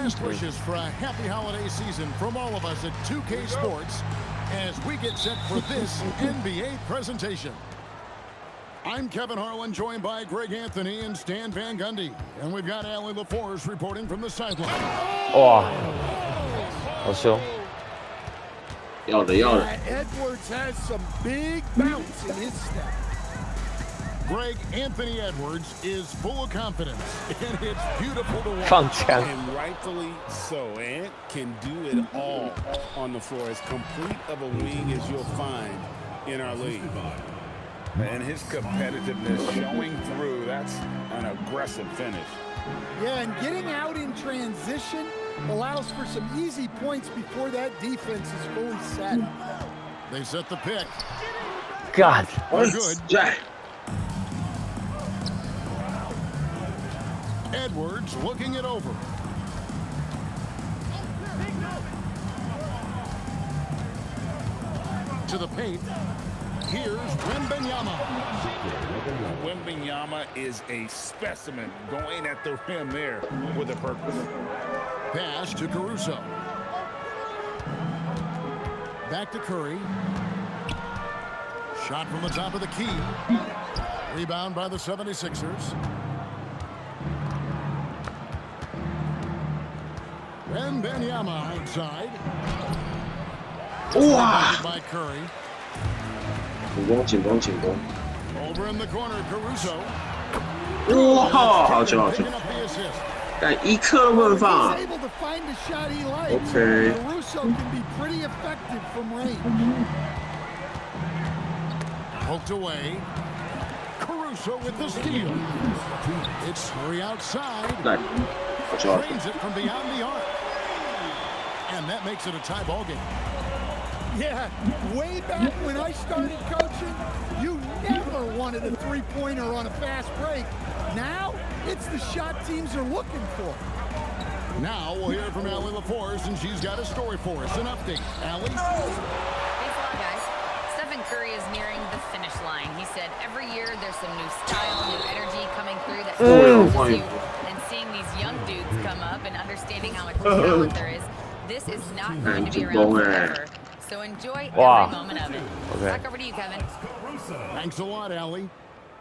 Best wishes for a happy holiday season from all of us at 2K Sports as we get set for this NBA presentation. I'm Kevin Harlan, joined by Greg Anthony and Stan Van Gundy. And we've got Allie LaForce reporting from the sideline. 哇，好凶！ 要的要的。 Edwards has some big bounce in his step. Greg Anthony Edwards is full of confidence, and it's beautiful to watch. 放枪， And rightfully so. Ant can do it all on the floor. As complete of a wing as you'll find in our league. And his competitiveness showing through. That's an aggressive finish. Yeah, and getting out in transition allows for some easy points before that defense is fully set. They set the pick. God， Good. 在 Edwards looking it over. To the paint. Here's Wembanyama. Wembanyama is a specimen going at the rim there with a purpose. Pass to Caruso. Back to Curry. Shot from the top of the key. Rebound by the 76ers. Wembanyama outside. 哇， By Curry. 进攻进攻进攻！ Over in the corner, Caruso. 哇，好球好球！ Picking up the assist. 但一颗都不能放啊 He's！ able to find a shot he likes. Okay. Caruso can be pretty effective from range. Poked away. Caruso with the steal. It's three outside. 来，好球好球！ Drains it from beyond the arc. And that makes it a tie ball game. Yeah, way back when I started coaching, you never wanted a three-pointer on a fast break. Now, it's the shot teams are looking for. Now we'll hear from Allie LaForce, and she's got a story for us. An update. Allie? Thanks a lot, guys. Stephen Curry is nearing the finish line. He said every year there's some new style, new energy coming through that challenges you. And seeing these young dudes come up and understanding how much talent there is, this is not going to be around forever. So enjoy Wow. every moment of it. Okay. Back over to you, Kevin. Thanks a lot, Allie.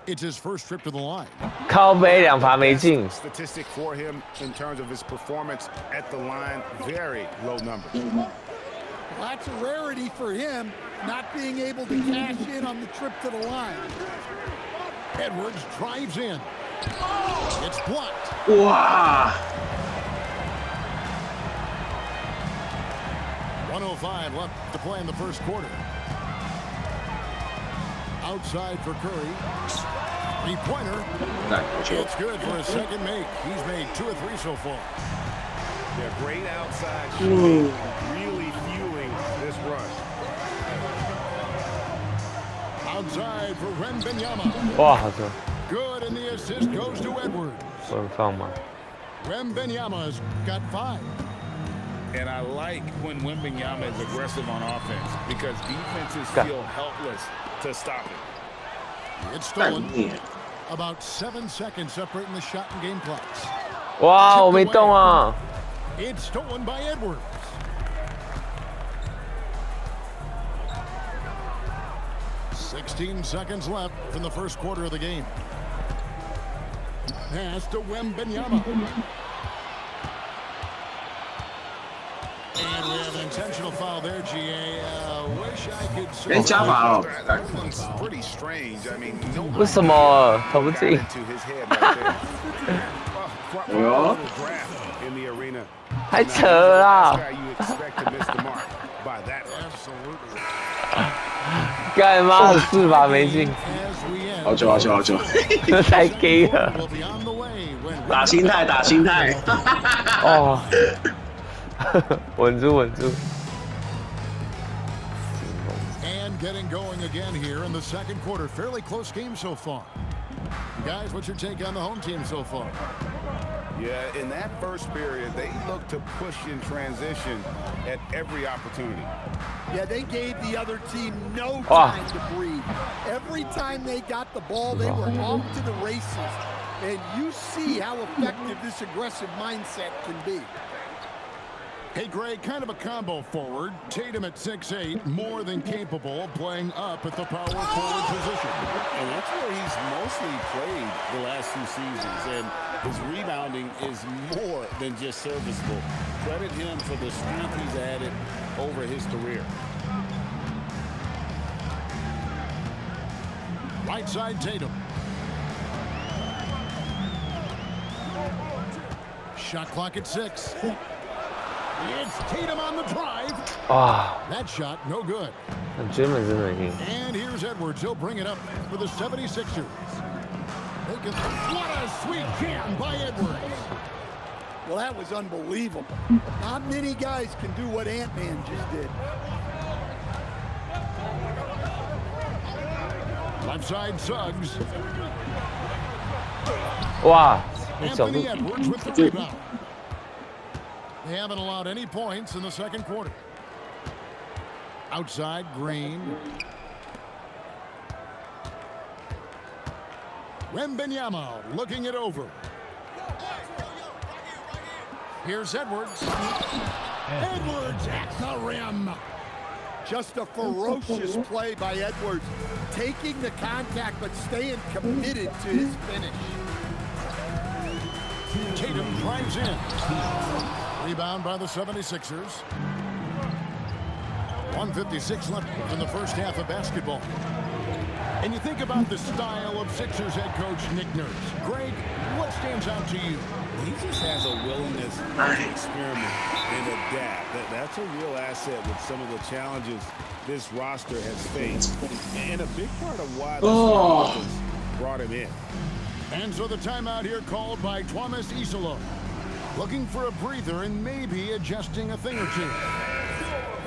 It's his first trip to the line. 靠背两罚没进， Statistic for him in terms of his performance at the line, very low numbers. That's a rarity for him, not being able to cash in on the trip to the line. Edwards drives in. It's blocked. 哇， 1:05 left to play in the first quarter. Outside for Curry. Three-pointer. 来好球！ It's good for a second make. He's made 2 or 3 so far. They're great outside shooting, really fueling this run. Outside for Wembanyama. 哇，好球！ Good, and the assist goes to Edwards. 不能放吗？ Wembanyama's got 5. And I like when Wembanyama is aggressive on offense because defenses Got- feel helpless to stop it. It's 干 stolen. 你！ About 7 seconds separating the shot and game clocks. 哇，我没动啊！ It's stolen by Edwards. Seconds left in the first quarter of the game. Pass to Wembanyama. And we have an intentional foul there, GA. Wish I could say. 哎，加罚了！ That one's pretty strange. I mean, no 为什么投不 got 进？ into his head right there. Front row graph in the arena. 太扯了啦！ Guy you expect to miss the mark by that much. Absolutely. 干妈的4罚没进， As we end, 好球好球好球！太 gay 了！ will be on the way when 打心态打心态！哦，稳住稳住。 And getting going again here in the second quarter. Fairly close game so far. Guys, what's your take on the home team so far? Yeah, in that first period, they looked to push in transition at every opportunity. Yeah, they gave the other team no Ah. time to breathe. Every time they got the ball, they were off to the races. And you see how effective this aggressive mindset can be. Hey, Greg, kind of a combo forward. Tatum at 6'8", more than capable of playing up at the power forward position. And that's where he's mostly played the last 2 seasons. And his rebounding is more than just serviceable. Credit him for the strength he's added over his career. Right side, Tatum. Shot clock at 6. It's Tatum on the drive. 哇， That shot, no good. 那 Draymond 真的赢。 And here's Edwards. He'll bring it up for the 76ers. What a sweet jam by Edwards. Well, that was unbelievable. Not many guys can do what Ant-Man just did. Left side, Suggs. 哇，那角度 Anthony Edwards with the rebound. They haven't allowed any points in the second quarter. Outside, Green. Wembanyama looking it over. Here's Edwards. Edwards at the rim. Just a ferocious play by Edwards. Taking the contact, but staying committed to his finish. Tatum drives in. Rebound by the 76ers. 1:56 left in the first half of basketball. And you think about the style of Sixers head coach Nick Nurse. Greg, what stands out to you? He just has a willingness to experiment and adapt. That's a real asset with some of the challenges this roster has faced. And a big part of why the Spurs brought him in. And so the timeout here called by Thomas Isolo. Looking for a breather and maybe adjusting a thing or two.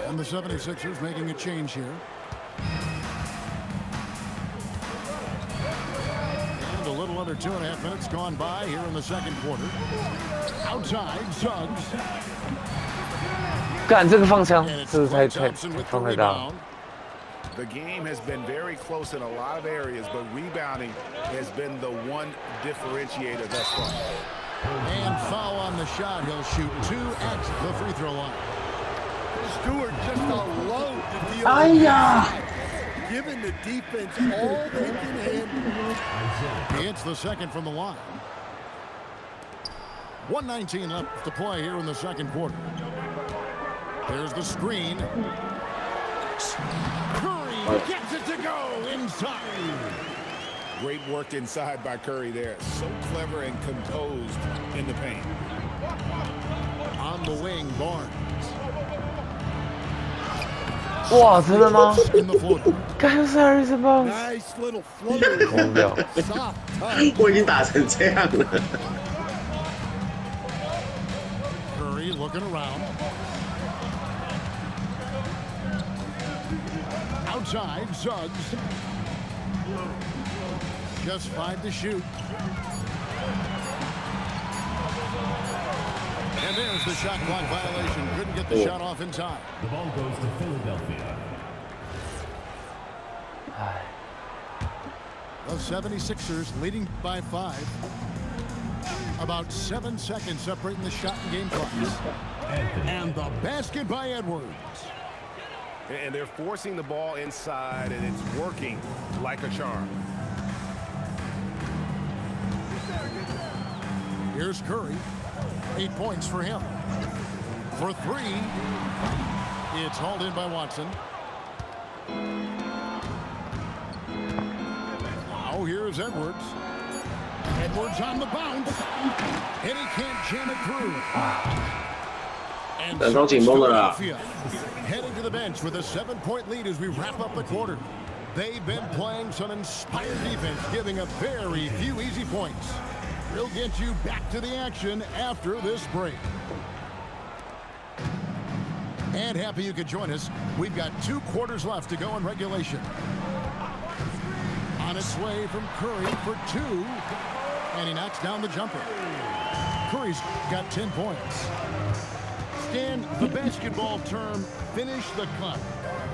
And the 76ers making a change here. And a little under 2.5 minutes gone by here in the second quarter. Outside, Suggs. 干这个放枪， And it's 这个 Klay 太 Thompson with the 放太大了。 rebound. The game has been very close in a lot of areas, but rebounding has been the one differentiator thus far. And foul on the shot. He'll shoot 2 at the free throw line. Stewart just a load to deal with. Giving the defense all they can handle. He hits the second from the line. 1:19 left to play here in the second quarter. There's the screen. Curry gets it to go inside. Great work inside by Curry there. So clever and composed in the paint. On the wing, Barnes. 哇，真的吗？ In the floater. 干是 Harrison Barnes， Nice little floater. 疯掉。 Soft touch. 我已经打成这样了。 Curry looking around. Outside, Suggs. Just 5 to shoot. And there's the shot clock violation. Couldn't get the shot off in time. The ball goes to Philadelphia. The 76ers leading by 5. About 7 seconds separating the shot and game clocks. And the basket by Edwards. And they're forcing the ball inside, and it's working like a charm. Here's Curry. 8 points for him. For 3. It's hauled in by Watson. Now here's Edwards. Edwards on the bounce. And he can't jam it through. And so Philadelphia heading to the bench with a 7-point lead as we wrap up the quarter. They've been playing some inspired defense, giving up very few easy points. We'll get you back to the action after this break. And happy you could join us. We've got 2 quarters left to go in regulation. On its way from Curry for 2. And he knocks down the jumper. Curry's got 10 points. Stan, the basketball term, finish the cut.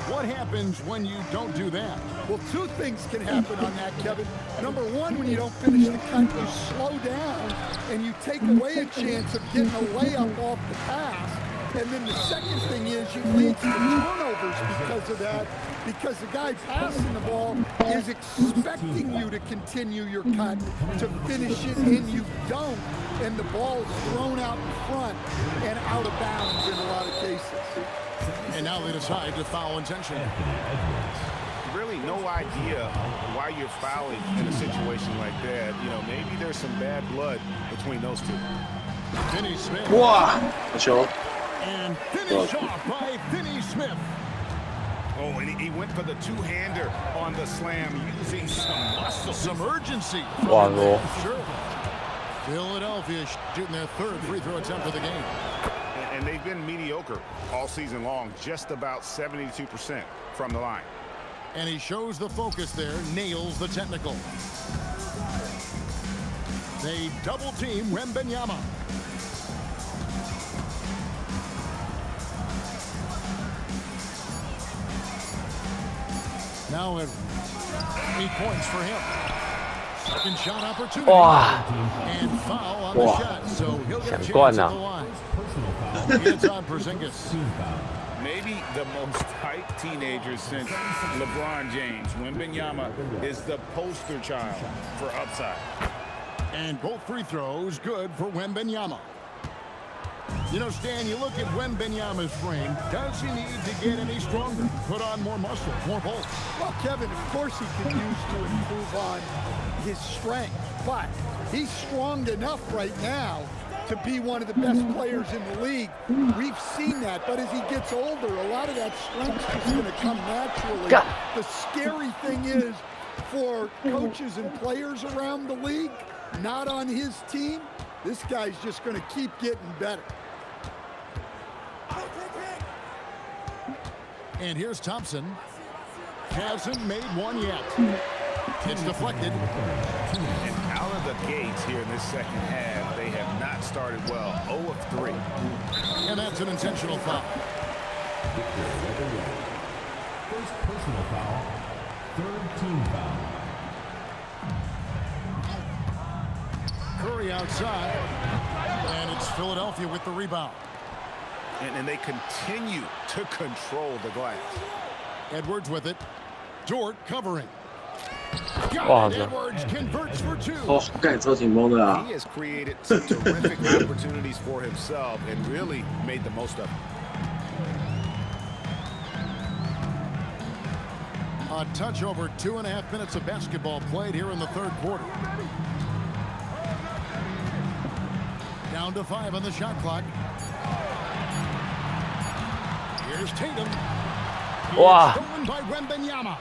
What happens when you don't do that? Well, 2 things can happen on that, Kevin. Number 1, when you don't finish the cut, you slow down and you take away a chance of getting a layup off the pass. And then the second thing is you lead to turnovers because of that, because the guy passing the ball is expecting you to continue your cut, to finish it, and you don't. And the ball is thrown out in front and out of bounds in a lot of cases. And now they decide to foul intentionally. Really no idea why you're fouling in a situation like that. You know, maybe there's some bad blood between those two. Finney Smith. 哇，好球！ And finished off by Finney Smith. Oh, and he went for the two-hander on the slam using some muscle. Some urgency. Wow, no. Sure. Philadelphia shooting their third free throw attempt of the game. And they've been mediocre all season long, just about 72% from the line. And he shows the focus there, nails the technical. They double team Wembanyama. Now at 8 points for him. Second shot opportunity. Wow. And foul on the shot, so he'll get a chance想at惯 the 呐。 line. It's on Porzingis. Maybe the most tight teenager since LeBron James. Wembanyama is the poster child for upside. And both free throws good for Wembanyama. You know, Stan, you look at Wembanyama's frame. Does he need to get any stronger? Put on more muscle, more bulk? Well, Kevin, of course he could use to improve on his strength, but he's strong enough right now to be one of the best players in the league. We've seen that, but as he gets older, a lot of that strength's just going to come naturally. God. The scary thing is for coaches and players around the league, not on his team, this guy's just going to keep getting better. And here's Thompson. Hasn't made one yet. It's deflected. And out of the gates here in this second half, they have not started well. 0 of 3. And that's an intentional foul. First personal foul. Third team foul. Curry outside. And it's Philadelphia with the rebound. And they continue to control the glass. Edwards with it. Dort covering. Wow, Got it. no. Edwards converts for 2. 哦，盖超紧绷的啊！ He has created some terrific opportunities for himself and really made the most of it. A touch over 2.5 minutes of basketball played here in the third quarter. Down to 5 on the shot clock. Here's Tatum. Wow. It's stolen by Wembanyama.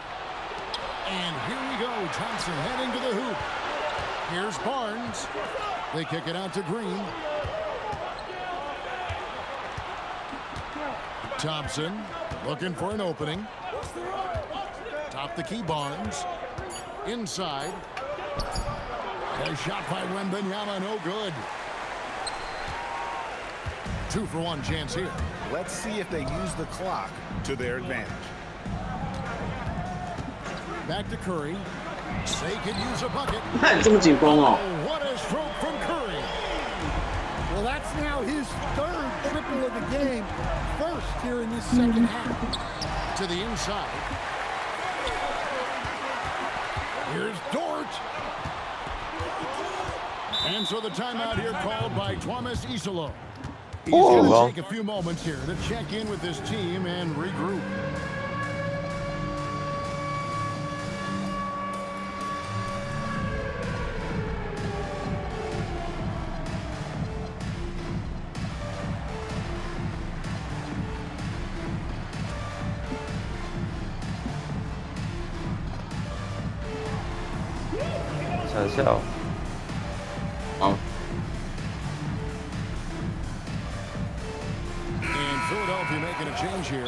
And here we go. Thompson heading to the hoop. Here's Barnes. They kick it out to Green. Thompson looking for an opening. Top the key, Barnes. Inside. And a shot by Wembanyama, no good. 2-for-1 chance here. Let's see if they use the clock to their advantage. Back to Curry. They could use a bucket. 你看这么紧绷哦。 Oh, what a stroke from Curry. Well, that's now his third triple of the game, first here in this second half. To the inside. Here's Dort. And so the timeout here called by Thomas Isolo. He's going well. to take a few moments here to check in with his team and regroup.好， And Philadelphia making a change here.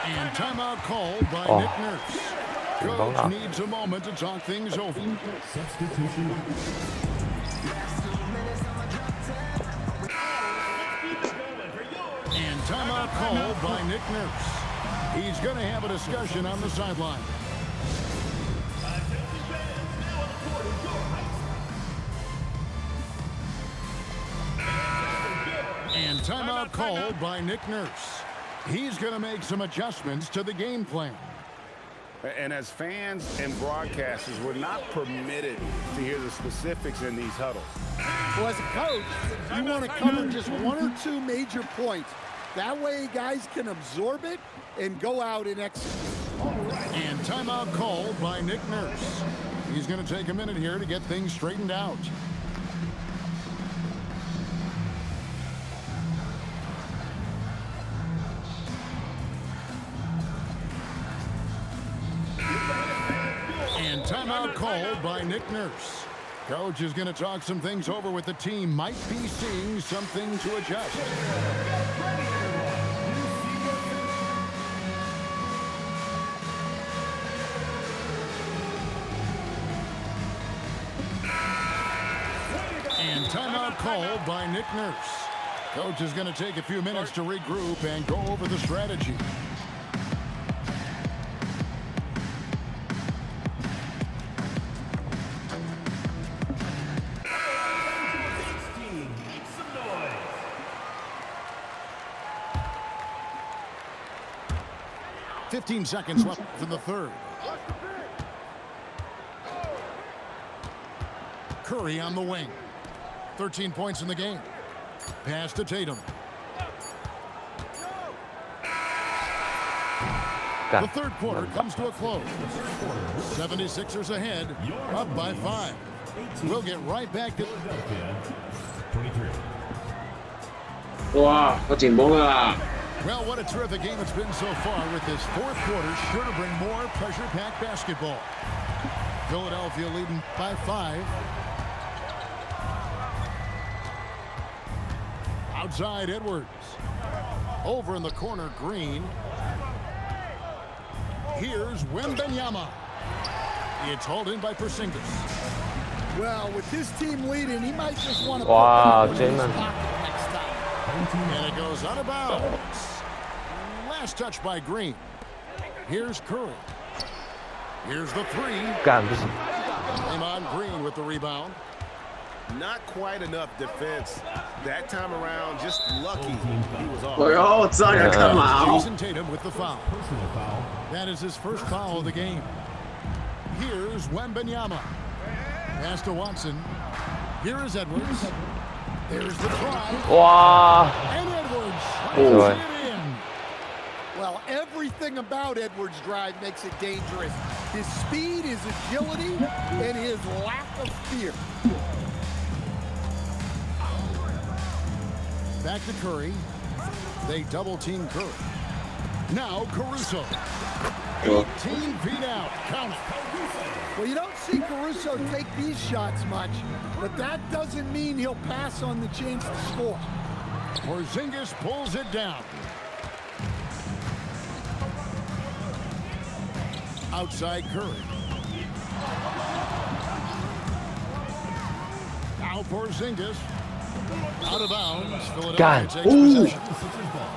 And timeout called by Oh. Nick Nurse. Coach needs a moment to talk things over. Substitution. And timeout called by Nick Nurse. He's going to have a discussion on the sideline. And timeout called by Nick Nurse. He's going to make some adjustments to the game plan. And as fans and broadcasters, we're not permitted to hear the specifics in these huddles. Well, as a coach, you want to cover just one or two major points. That way guys can absorb it and go out and execute. And timeout called by Nick Nurse. He's going to take a minute here to get things straightened out. And timeout called by Nick Nurse. Coach is going to talk some things over with the team. Might be seeing something to adjust. And timeout called by Nick Nurse. Coach is going to take a few minutes to regroup and go over the strategy. Make some noise. 15 seconds left in the third. Curry on the wing. 13 points in the game. Pass to Tatum. The third quarter comes to a close. 76ers ahead, up by 5. We'll get right back to... Philadelphia, 23. Wow, 好紧绷啊！ Well, what a terrific game it's been so far, with this fourth quarter sure to bring more pressure-packed basketball. Philadelphia leading by 5. Outside Edwards. Over in the corner, Green. Here's Wembanyama. It's hauled in by Porzingis. Well, with his team leading, he might just want to Wow, put that one in his Jamin. pocket next time. And it goes out of bounds. Last touch by Green. Here's Curry. Here's the three. 干不行， Draymond Green with the rebound. Not quite enough defense that time around. Just lucky he was off. 哎呦，我知道你要干嘛哦。 Jason Tatum with the foul. Personal foul. That is his first foul of the game. Here's Wembanyama. Pass to Watson. Here is Edwards. There's the try. 哇， And Edwards Oh. slams it in. Well, everything about Edwards' drive makes it dangerous. His speed, his agility, and his lack of fear. Back to Curry. They double team Curry. Now Caruso. 18 feet out. Count it. Well, you don't see Caruso take these shots much, but that doesn't mean he'll pass on the chance to score. Porzingis pulls it down. Outside Curry. Now Porzingis. Out of bounds. Philadelphia God. takes possession. Sixers ball.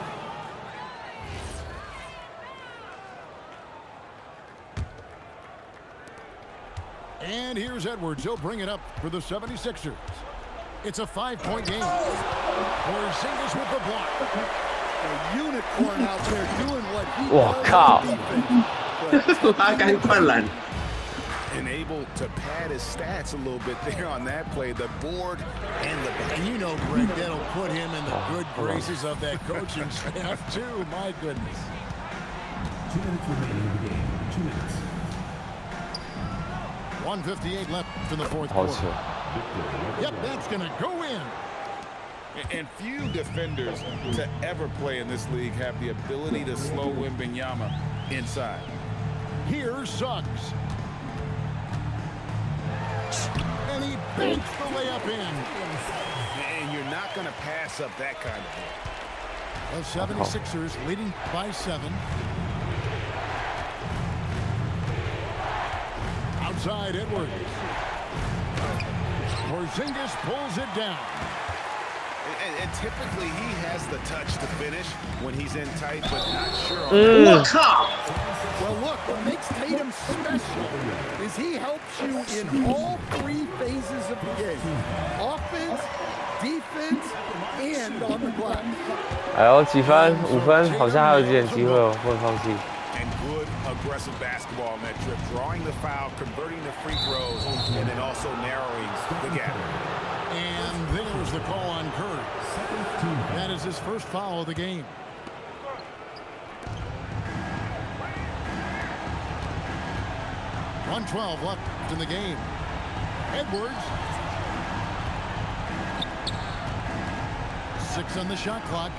And here's Edwards. He'll bring it up for the 76ers. It's a 5-point game. Porzingis with the block. A unicorn out there doing what he Wow, does cow. on defense. 拉杆灌篮。 And able to pad his stats a little bit there on that play. The board and the back. And you know, Greg, that'll put him in the good graces of that coaching staff, too. My goodness. 2 minutes remaining in the game. 2 minutes. 1:58 left in the fourth 好 quarter. 球！ Yep, that's going to go in. And few defenders to ever play in this league have the ability to slow Wembanyama inside. Here's Suggs. And he banks the layup in. And you're not going to pass up that kind of thing. The 76ers leading by 7. Outside Edwards. Porzingis pulls it down. And typically he has the touch to finish when he's in tight, but not sure on 我靠！ Well, look, what makes Tatum special is he helps you in all 3 phases of the game. Offense, defense, and hand on the glass. 哎呦，几分？5分，好像还有一点机会哦，不能放弃。 And good aggressive basketball on that trip, drawing the foul, converting the free throws, and then also narrowing the gap. And there's the call on Curry. That is his first foul of the game. .112 left in the game. Edwards. 6 on the shot clock.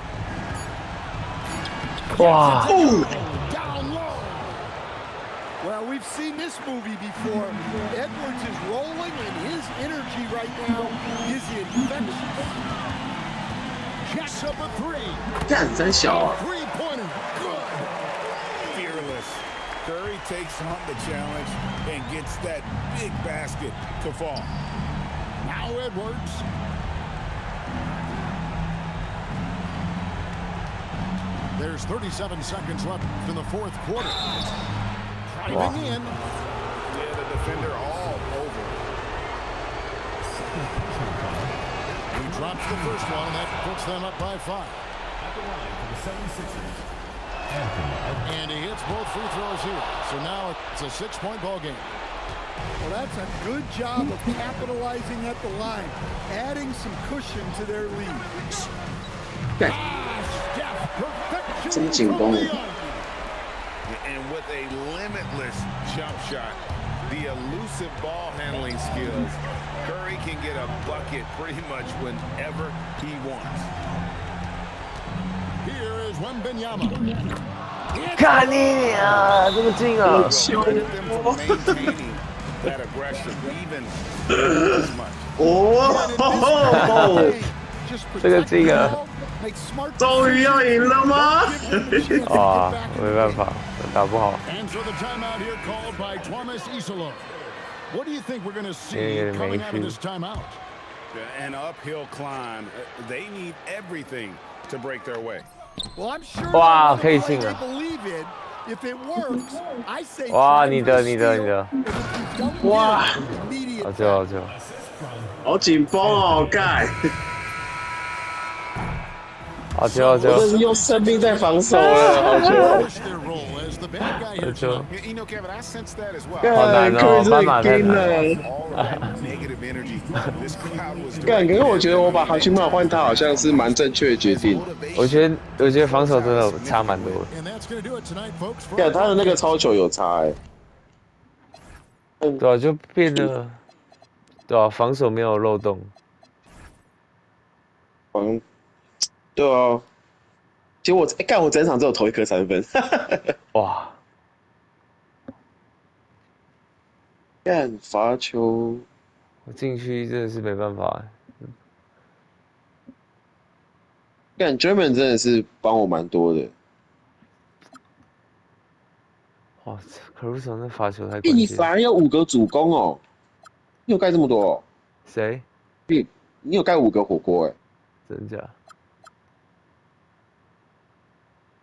Wow. Down low. Well, we've seen this movie before. Edwards is rolling, and his energy right now is infectious. Jacks up a 3. 干真小啊！ Three-pointer. Good. Fearless. Curry takes on the challenge and gets that big basket to fall. Now Edwards. There's 37 seconds left in the fourth quarter. Driving in. Yeah, the defender all over. He drops the first one, and that puts them up by 5. At the line for the 76ers, Anthony Edwards. And he hits both free throws here. So now it's a 6-point ball game. Well, that's a good job of capitalizing at the line, adding some cushion to their lead. 干 Steph, perfection 真紧绷 from 哦 beyond. And with a limitless jump shot, the elusive ball handling skills, Curry can get a bucket pretty much whenever he wants. Here is Wembanyama. 看你啊，这么近啊！ Prevent them from maintaining that aggression even as much. 哦， Just 这个 protect 近 the 啊！ ball, make smart 终于要赢了吗？ decisions. 哇，没办法，打不好。 And so the timeout here called by Thomas Isilov. What do you think we're going to see Yeah, coming out of maybe. this timeout? An uphill climb. They need everything to break their way. Well, I'm sure Wow, they're gonna play 可以进了。 they believe in. If it works, I say 哇， try 你 for 的， the 你的， steal. 你的， If you don't 哇 get it, immediate 好球，好球！ 好紧绷哦，干！好球，好球！我这是用生命在防守了，好球！ Finish their role as the bad guy 好 here 球！ tonight. You know, Kevin, I sense that as well. 干，难哦克瑞真斑马太的拼难了。 All of that negative energy this crowd was 干，可是我觉得我把哈逊帽换他好像是蛮正确的决定。我觉得防守真的差蛮多的。 And that's going to do it tonight, folks. for 干，他的那个超球有差哎。对啊，就变得，对啊，防守没有漏洞。对啊。其实我干，我整场只有投一颗3分。哇，干罚球，我禁区真的是没办法。干 German 真的是帮我蛮多的。哇，Caruso 那罚球太欸你关键。反而有5个主攻哦，你有盖这么多哦？谁？你有盖5个火锅哎。真假？